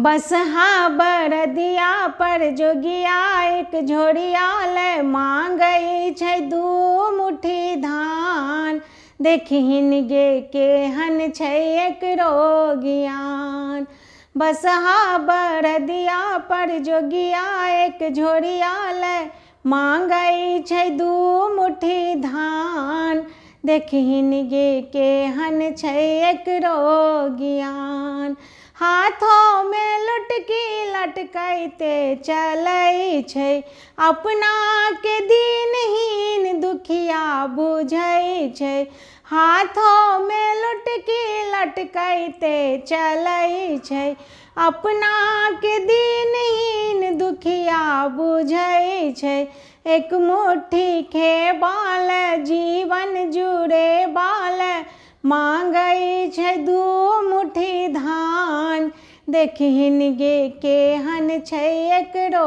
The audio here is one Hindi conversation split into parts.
बसहा बरदिया पर जोगिया एक झोरिया ले मांगई छै दू मुट्ठी धान। देखिन गे केहन छै एकरो ज्ञान। बसहा बरदिया पर जोगिया एक झोरिया ले मांगई छै दू मुट्ठी धान। देखिन गे केहन छै एकरो ज्ञान। हाथों में लुटकी लटकैते चलै छै, अपना के दीनहीन दुखिया बुझै छै। हाथों में लुटकी लटकैते चलै छै, अपना के दीनहीन दुखिया बुझै छै। एक मुट्ठी खेबाल जीवन जुड़ेबाल मांगई छै दू मुट्ठी धान। देखिन गे केहन छै एकरो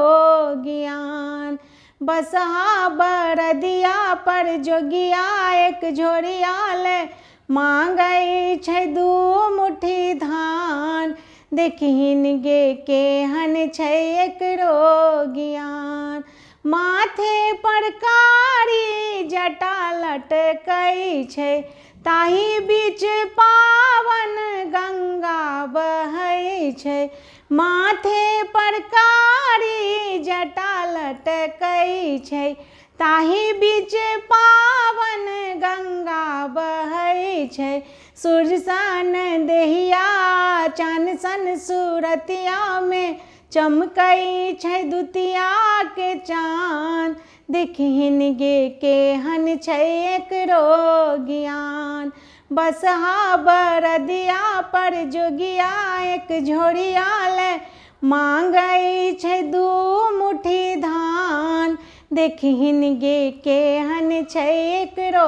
ज्ञान। बसहा बरदिया पर जोगिया एक झोरिया ले मांगई छै दू मुट्ठी धान। देखिन गे केहन छै एकरो ज्ञान। माथे पर कारी जटा लटकई छै, ताही बीच पावन गंगा बहै छै। माथे पर कारी जटा लटकई छै, ताही बीच पावन गंगा बहै छै। सूर्य सन देहिया चाँद सन सूरतिया में चमकई छै दुतिया के चाँद। देखिन गे केहन छै एकरो ज्ञान। बसहा बरदिया पर जोगिया एक झोरिया ले मांगई छै दू मुट्ठी धान। देखिन गे केहन छै एकरो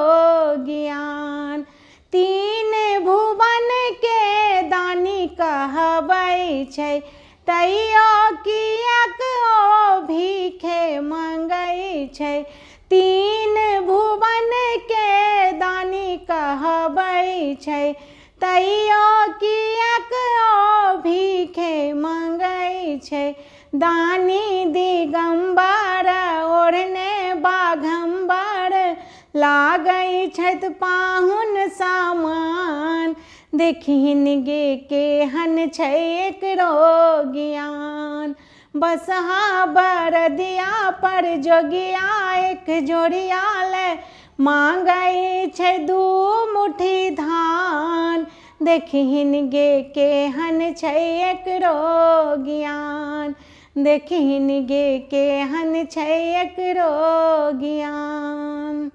ज्ञान। तीन भुवन के दानी कहबै छै, तैयो कियाक ओ भीखे मंगई छै। तीन भुवन के दानी कहबै छै, तैयो कियाक ओ भीखे मंगई छै। दानी दिगंबर ओढ़ने बाघंबर लागई छथि पाहुन सामान। देखिन गे केहन छै एकरो ज्ञान। बसहा बरदिया पर जोगिया एक झोरिया ले मांगई छै दू मुट्ठी धान। देखिन गे केहन छै एकरो ज्ञान। देखिन गे केहन छै एकरो ज्ञान।